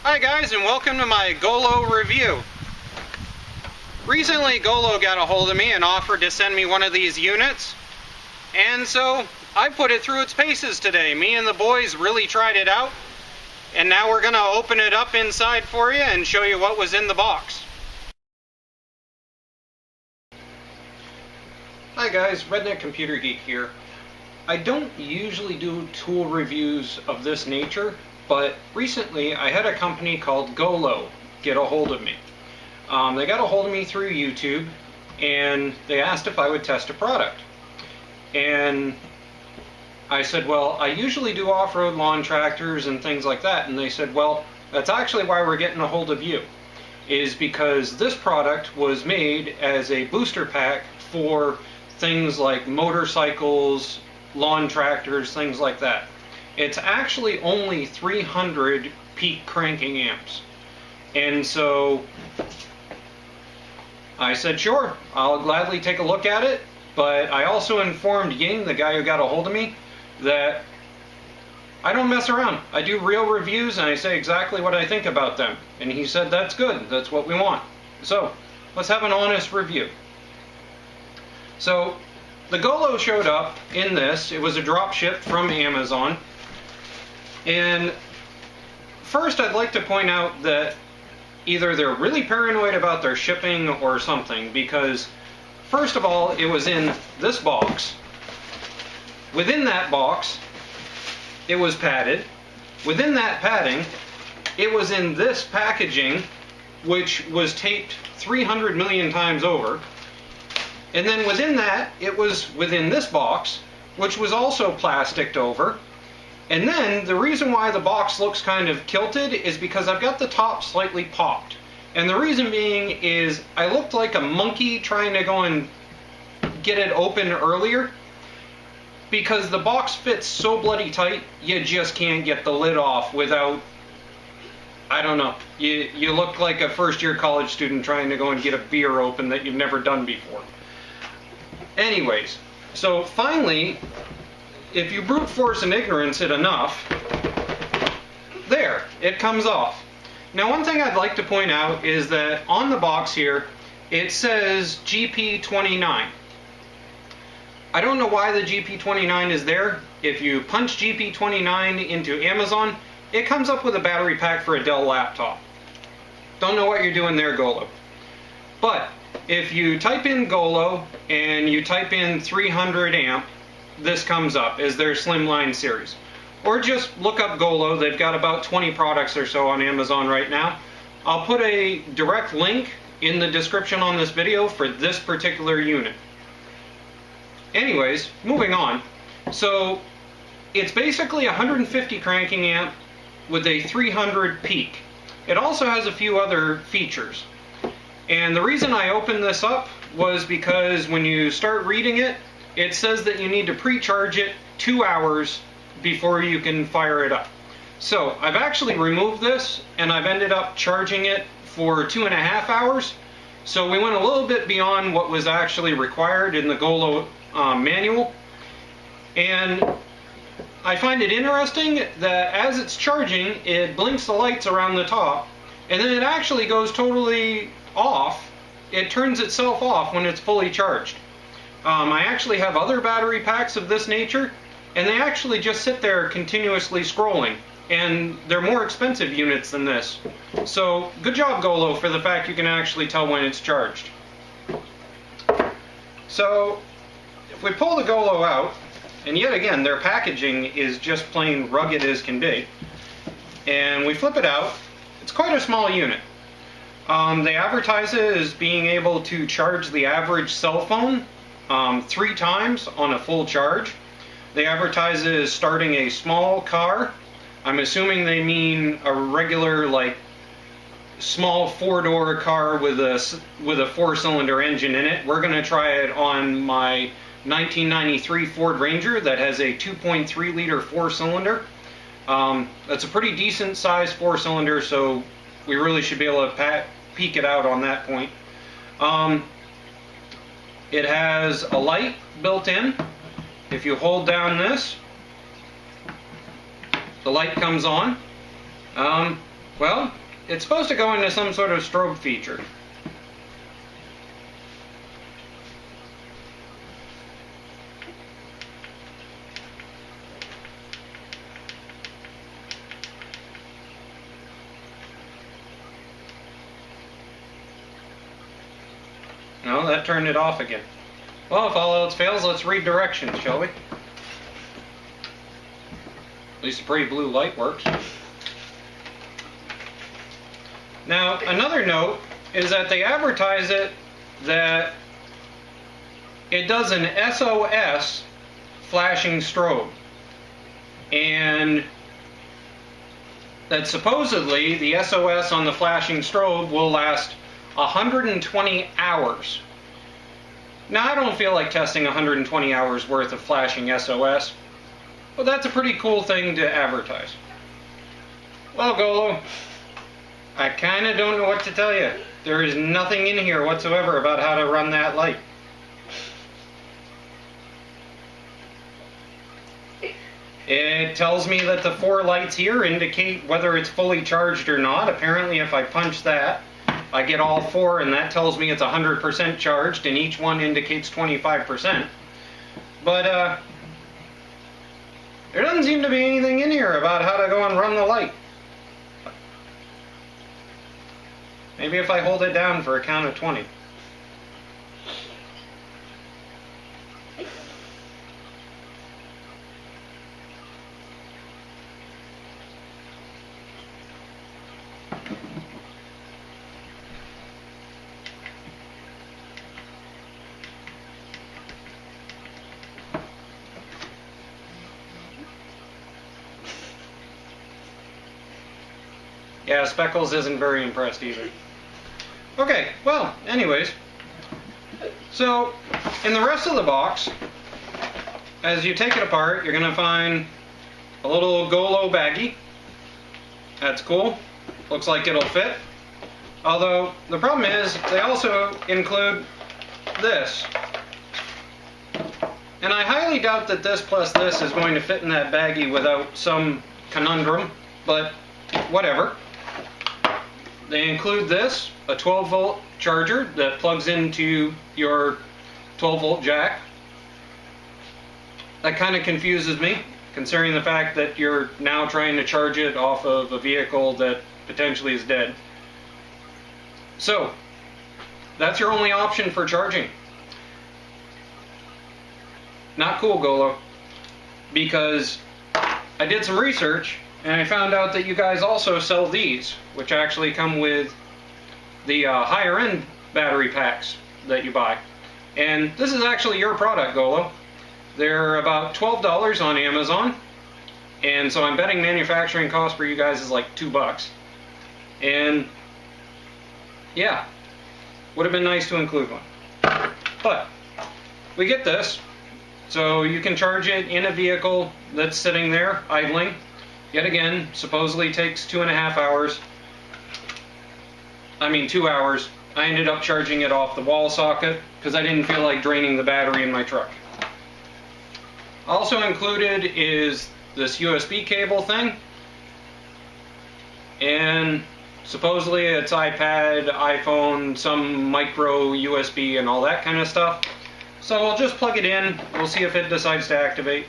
Hi guys, and welcome to my GOOLOO review. Recently GOOLOO got a hold of me and offered to send me one of these units, and so I put it through its paces today. Me and the boys really tried it out, and now we're going to open it up inside for you and show you what was in the box. Hi guys, Redneck Computer Geek here. I don't usually do tool reviews of this nature, but recently I had a company called GOOLOO get a hold of me. They got a hold of me through YouTube, and they asked if I would test a product. And I said, well, I usually do off-road lawn tractors and things like that. And they said, well, that's actually why we're getting a hold of you, is because this product was made as a booster pack for things like motorcycles, lawn tractors, things like that. It's actually only 300 peak cranking amps. And so I said, sure, I'll gladly take a look at it. But I also informed Ying, the guy who got a hold of me, that I don't mess around. I do real reviews and I say exactly what I think about them. And he said, that's good, that's what we want. So let's have an honest review. So the GOOLOO showed up in this. It was a drop ship from Amazon. And first I'd like to point out that either they're really paranoid about their shipping or something, because first of all, it was in this box. Within that box, it was padded. Within that padding, it was in this packaging, which was taped 300 million times over. And then within that, it was within this box, which was also plasticed over. And then the reason why the box looks kind of kilted is because I've got the top slightly popped. And the reason being is I looked like a monkey trying to go and get it open earlier, because the box fits so bloody tight, you just can't get the lid off without, I don't know, you look like a first-year college student trying to go and get a beer open that you've never done before. Anyways, so finally, if you brute force and ignorance it enough, there, it comes off. Now, one thing I'd like to point out is that on the box here, it says GP29. I don't know why the GP29 is there. If you punch GP29 into Amazon, it comes up with a battery pack for a Dell laptop. Don't know what you're doing there, GOOLOO. But if you type in GOOLOO and you type in 300 amp, this comes up as their slimline series. Or just look up GOOLOO. They've got about 20 products or so on Amazon right now. I'll put a direct link in the description on this video for this particular unit. Anyways, moving on. So it's basically 150 cranking amp with a 300 peak. It also has a few other features. And the reason I opened this up was because when you start reading it, it says that you need to pre-charge it 2 hours before you can fire it up. So I've actually removed this and I've ended up charging it for 2.5 hours. So we went a little bit beyond what was actually required in the GOOLOO manual. And I find it interesting that as it's charging, it blinks the lights around the top, and then it actually goes totally off. It turns itself off when it's fully charged. I actually have other battery packs of this nature, and they actually just sit there continuously scrolling, and they're more expensive units than this. So good job, GOOLOO, for the fact you can actually tell when it's charged. So if we pull the GOOLOO out, and yet again their packaging is just plain rugged as can be, and we flip it out, it's quite a small unit. They advertise it as being able to charge the average cell phone 3 times on a full charge. They advertise it as starting a small car. I'm assuming they mean a regular, like, small 4-door car with a 4-cylinder engine in it. We're going to try it on my 1993 Ford Ranger that has a 2.3 liter 4-cylinder. That's a pretty decent sized 4-cylinder, so we really should be able to peek it out on that point. It has a light built in. If you hold down this, the light comes on. Well, it's supposed to go into some sort of strobe feature. No, that turned it off again. Well, if all else fails, let's read directions, shall we? At least the pretty blue light works. Now, another note is that they advertise it that it does an SOS flashing strobe. And that supposedly the SOS on the flashing strobe will last 120 hours. Now, I don't feel like testing 120 hours worth of flashing SOS, but that's a pretty cool thing to advertise. Well, GOOLOO, I kind of don't know what to tell you. There is nothing in here whatsoever about how to run that light. It tells me that the 4 lights here indicate whether it's fully charged or not. Apparently, if I punch that, I get all 4, and that tells me it's 100% charged, and each one indicates 25%. But there doesn't seem to be anything in here about how to go and run the light. Maybe if I hold it down for a count of 20. Yeah, Speckles isn't very impressed either. Okay, well, anyways. So, in the rest of the box, as you take it apart, you're going to find a little GOOLOO baggie. That's cool. Looks like it'll fit. Although, the problem is, they also include this. And I highly doubt that this plus this is going to fit in that baggie without some conundrum, but whatever. They include this, a 12-volt charger that plugs into your 12-volt jack. That kind of confuses me, considering the fact that you're now trying to charge it off of a vehicle that potentially is dead. So, that's your only option for charging. Not cool, GOOLOO, because I did some research and I found out that you guys also sell these, which actually come with the higher end battery packs that you buy. And this is actually your product, GOOLOO. They're about $12 on Amazon, and so I'm betting manufacturing cost for you guys is like $2. And yeah, would have been nice to include one. But we get this, so you can charge it in a vehicle that's sitting there idling. Yet again, supposedly takes 2.5 hours. I mean 2 hours. I ended up charging it off the wall socket because I didn't feel like draining the battery in my truck. Also included is this USB cable thing. And supposedly it's iPad, iPhone, some micro USB and all that kind of stuff. So we'll just plug it in. We'll see if it decides to activate.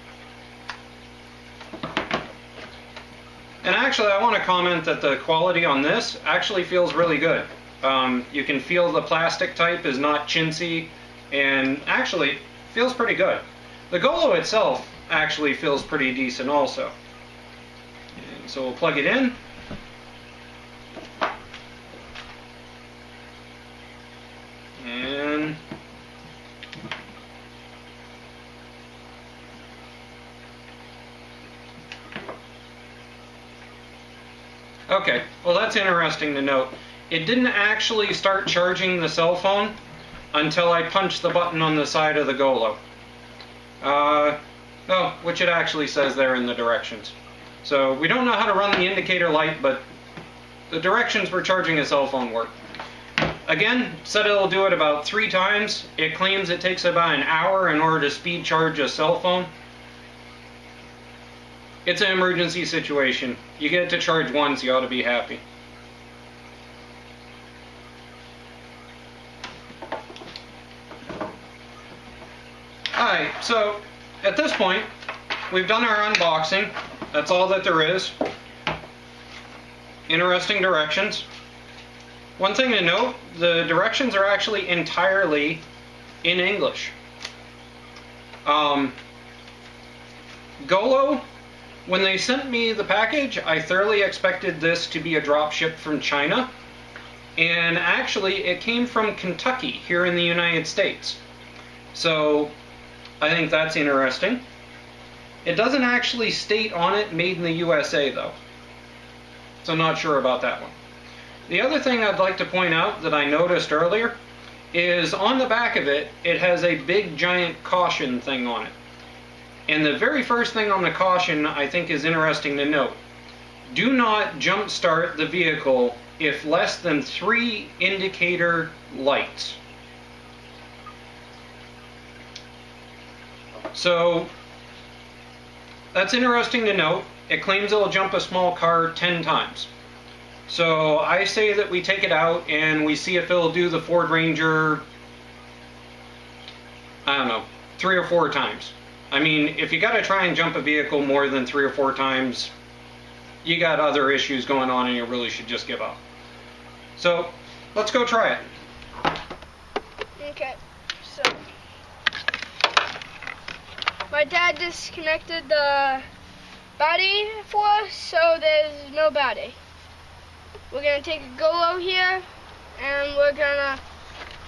And actually, I want to comment that the quality on this actually feels really good. You can feel the plastic type is not chintzy, and actually feels pretty good. The GOOLOO itself actually feels pretty decent also. And so we'll plug it in. And okay, well that's interesting to note. It didn't actually start charging the cell phone until I punched the button on the side of the GOOLOO. Oh, which it actually says there in the directions. So we don't know how to run the indicator light, but the directions for charging a cell phone work. Again, said it'll do it about 3 times. It claims it takes about an hour in order to speed charge a cell phone. It's an emergency situation. You get it to charge once, you ought to be happy. So at this point, we've done our unboxing. That's all that there is. Interesting directions. One thing to note, the directions are actually entirely in English. GOOLOO, when they sent me the package, I thoroughly expected this to be a drop ship from China. And actually, it came from Kentucky, here in the United States. So, I think that's interesting. It doesn't actually state on it, made in the USA, though. So, not sure about that one. The other thing I'd like to point out that I noticed earlier is on the back of it, it has a big giant caution thing on it. And the very first thing on the caution I think is interesting to note. Do not jump start the vehicle if less than 3 indicator lights. So that's interesting to note. It claims it'll jump a small car 10 times. So I say that we take it out and we see if it'll do the Ford Ranger, I don't know, 3 or 4 times. I mean, if you gotta try and jump a vehicle more than 3 or 4 times, you got other issues going on and you really should just give up. So, let's go try it. Okay, so my dad disconnected the battery for us, so there's no battery. We're gonna take a GOOLOO here and we're gonna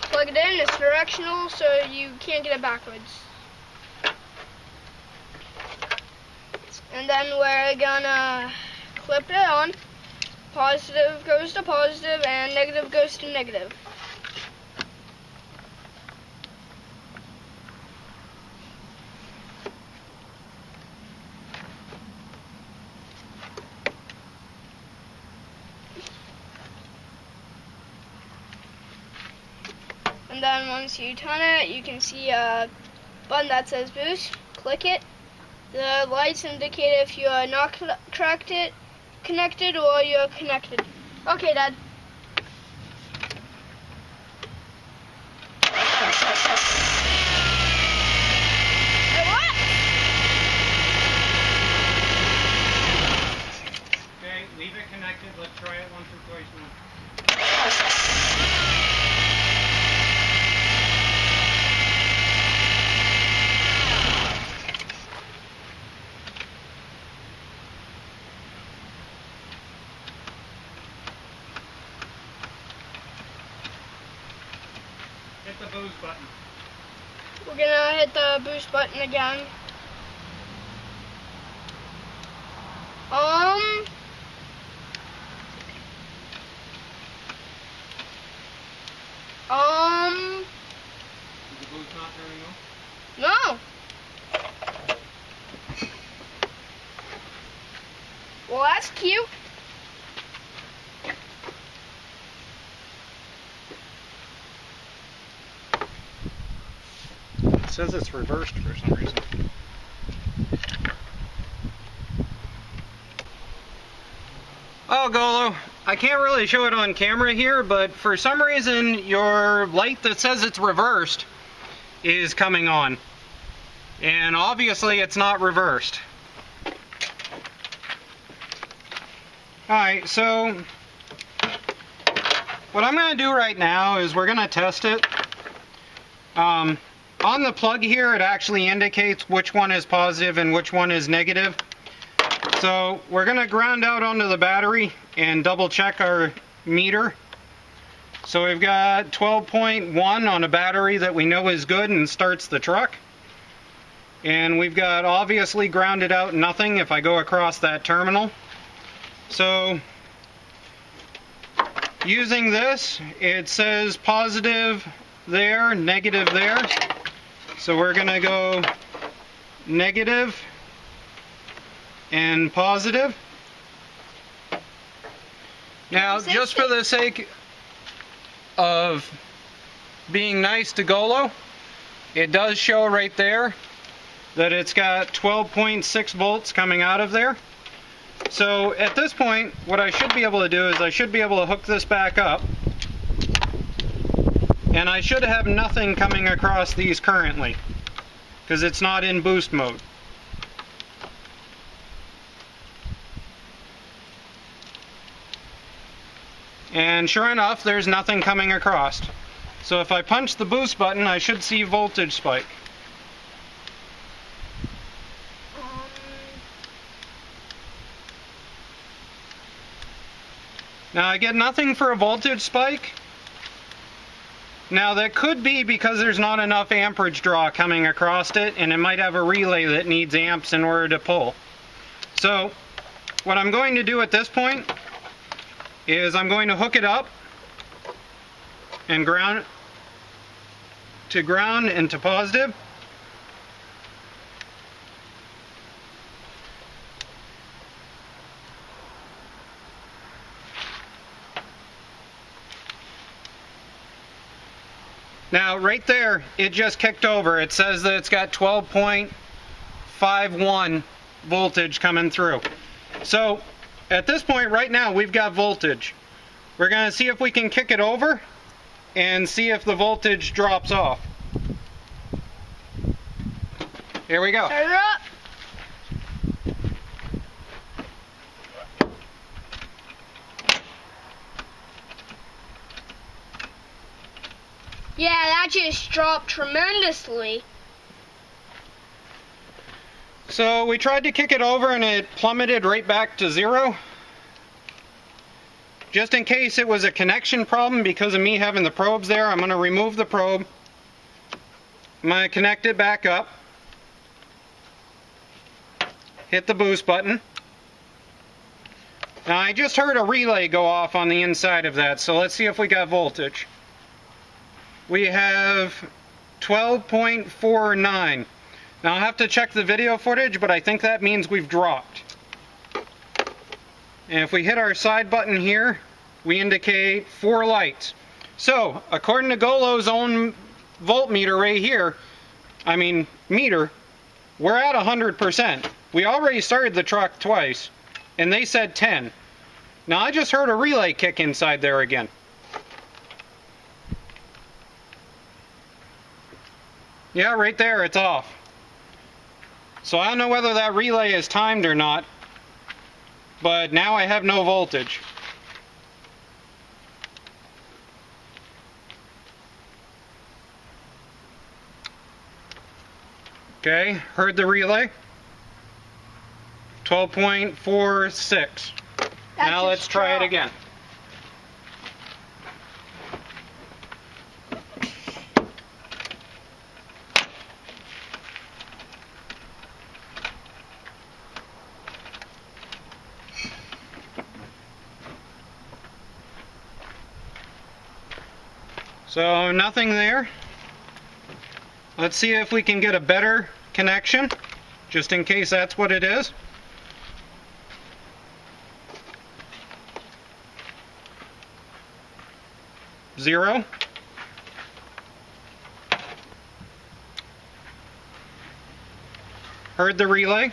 plug it in. It's directional, so you can't get it backwards. And then we're gonna clip it on. Positive goes to positive and negative goes to negative. And then once you turn it, you can see a button that says boost. Click it. The lights indicate if you are not connected or you're connected. Okay, Dad. It worked! Okay, leave it connected. Let's try it once or twice more. Hit the boost button. We're gonna hit the boost button again. Is the boost not turning on? No. Well, that's cute. It says it's reversed for some reason. Oh, GOOLOO, I can't really show it on camera here, but for some reason your light that says it's reversed is coming on. And obviously it's not reversed. Alright, so what I'm going to do right now is we're going to test it. On the plug here, it actually indicates which one is positive and which one is negative. So we're going to ground out onto the battery and double check our meter. So we've got 12.1 on a battery that we know is good and starts the truck. And we've got obviously grounded out nothing if I go across that terminal. So using this, it says positive there, negative there. So we're going to go negative and positive. Now, just for the sake of being nice to GOOLOO, it does show right there that it's got 12.6 volts coming out of there. So at this point, what I should be able to do is I should be able to hook this back up. And I should have nothing coming across these currently. because it's not in boost mode. And sure enough, there's nothing coming across. So if I punch the boost button, I should see voltage spike. Now I get nothing for a voltage spike. Now that could be because there's not enough amperage draw coming across it, and it might have a relay that needs amps in order to pull. So what I'm going to do at this point is I'm going to hook it up and ground and to positive. Now right there, it just kicked over. It says that it's got 12.51 voltage coming through. So at this point right now, we've got voltage. We're going to see if we can kick it over and see if the voltage drops off. Here we go. Turn it up. Yeah, that just dropped tremendously. So we tried to kick it over and it plummeted right back to 0. Just in case it was a connection problem because of me having the probes there, I'm going to remove the probe. I'm going to connect it back up. Hit the boost button. Now I just heard a relay go off on the inside of that, so let's see if we got voltage. We have 12.49. Now I'll have to check the video footage, but I think that means we've dropped. And if we hit our side button here, we indicate 4 lights. So, according to GOOLOO's own voltmeter right here, meter, we're at 100%. We already started the truck twice, and they said 10. Now I just heard a relay kick inside there again. Yeah, right there, it's off. So I don't know whether that relay is timed or not, but now I have no voltage. Okay, heard the relay. 12.46. Now let's try it again. So nothing there. Let's see if we can get a better connection, just in case that's what it is. Zero. Heard the relay.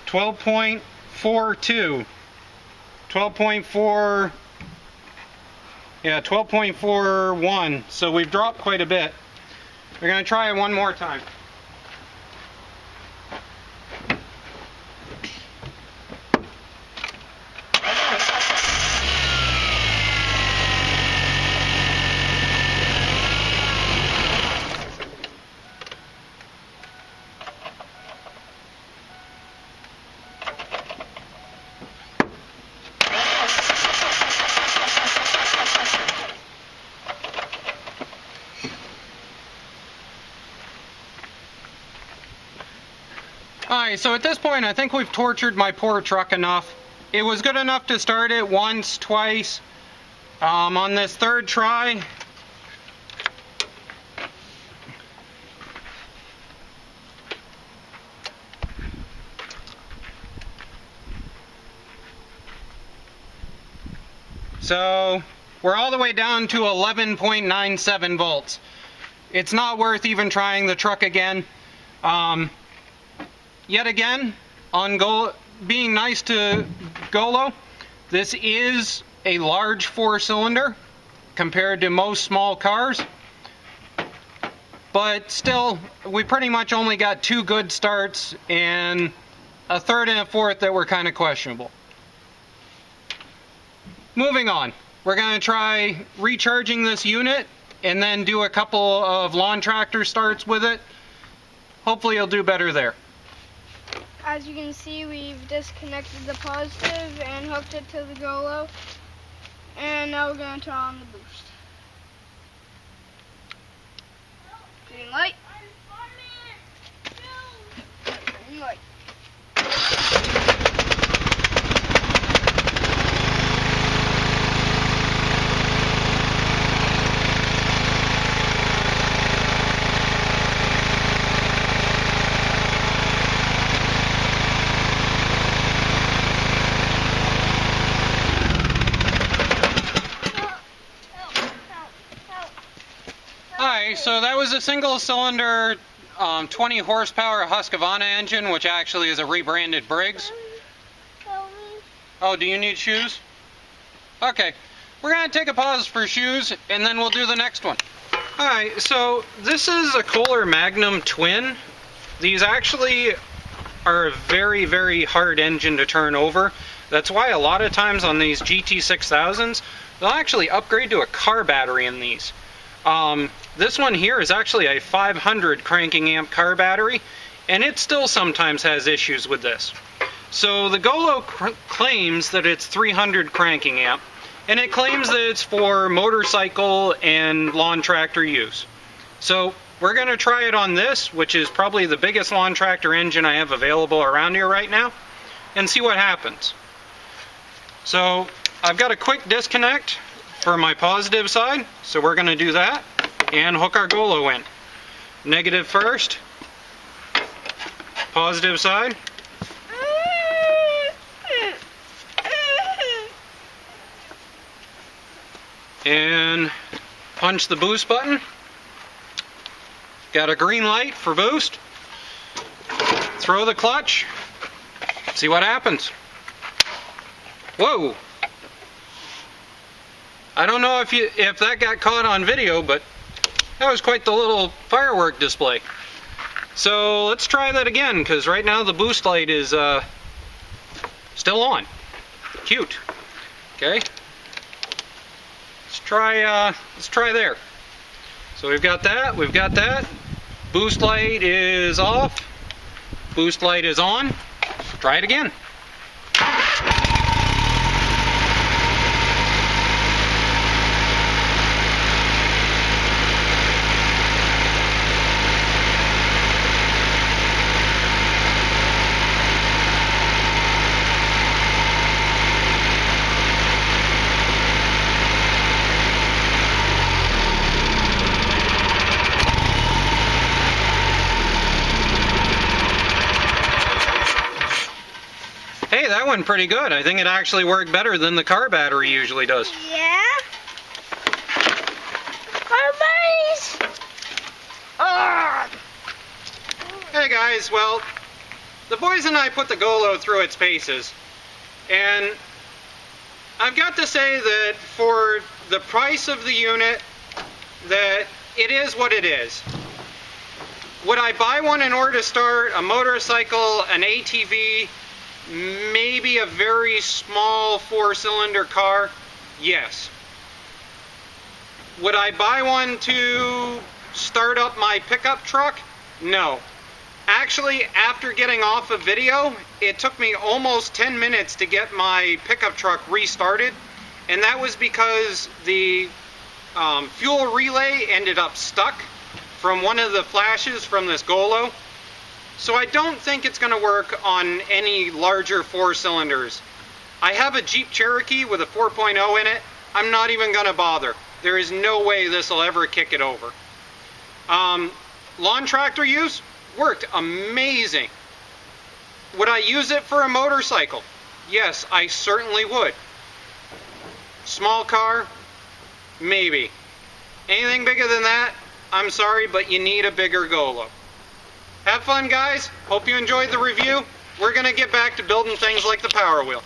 12.42. 12.4, yeah, 12.41, so we've dropped quite a bit. We're going to try it one more time. Alright, so at this point I think we've tortured my poor truck enough. It was good enough to start it once, twice. On this third try, so we're all the way down to 11.97 volts. It's not worth even trying the truck again. Yet again, on being nice to GOOLOO, this is a large 4-cylinder compared to most small cars. but still, we pretty much only got 2 good starts and a third and a fourth that were kind of questionable. Moving on, we're going to try recharging this unit and then do a couple of lawn tractor starts with it. Hopefully it'll do better there. As you can see, we've disconnected the positive and hooked it to the GOOLOO. And now we're going to turn on the boost. Green light. Green light. Alright, so that was a single cylinder 20 horsepower Husqvarna engine, which actually is a rebranded Briggs. Oh, do you need shoes? Okay, we're going to take a pause for shoes and then we'll do the next one. Alright, so this is a Kohler Magnum Twin. These actually are a very, very hard engine to turn over. That's why a lot of times on these GT6000s, they'll actually upgrade to a car battery in these. This one here is actually a 500 cranking amp car battery, and it still sometimes has issues with this. So the GOOLOO claims that it's 300 cranking amp, and it claims that it's for motorcycle and lawn tractor use. So we're going to try it on this, which is probably the biggest lawn tractor engine I have available around here right now, and see what happens. So I've got a quick disconnect for my positive side, so we're going to do that and hook our GOOLOO in. Negative first, positive side. And punch the boost button. Got a green light for boost. Throw the clutch. See what happens. Whoa! I don't know if that got caught on video, but that was quite the little firework display. So let's try that again, because right now the boost light is still on. Cute. Okay. Let's try there. So we've got that. We've got that. Boost light is off. Boost light is on. Try it again. Hey, that went pretty good. I think it actually worked better than the car battery usually does. Yeah? Car batteries? Hey guys, well, the boys and I put the GOOLOO through its paces, and I've got to say that for the price of the unit, that it is what it is. Would I buy one in order to start a motorcycle, an ATV, maybe a very small 4-cylinder car? Yes. Would I buy one to start up my pickup truck? No. Actually, after getting off of video, it took me almost 10 minutes to get my pickup truck restarted, and that was because the fuel relay ended up stuck from one of the flashes from this GOOLOO. So I don't think it's going to work on any larger 4-cylinders. I have a Jeep Cherokee with a 4.0 in it. I'm not even going to bother. There is no way this will ever kick it over. Lawn tractor use worked amazing. Would I use it for a motorcycle? Yes, I certainly would. Small car? Maybe. Anything bigger than that? I'm sorry, but you need a bigger GOOLOO. Have fun, guys. Hope you enjoyed the review. We're going to get back to building things like the Power Wheel.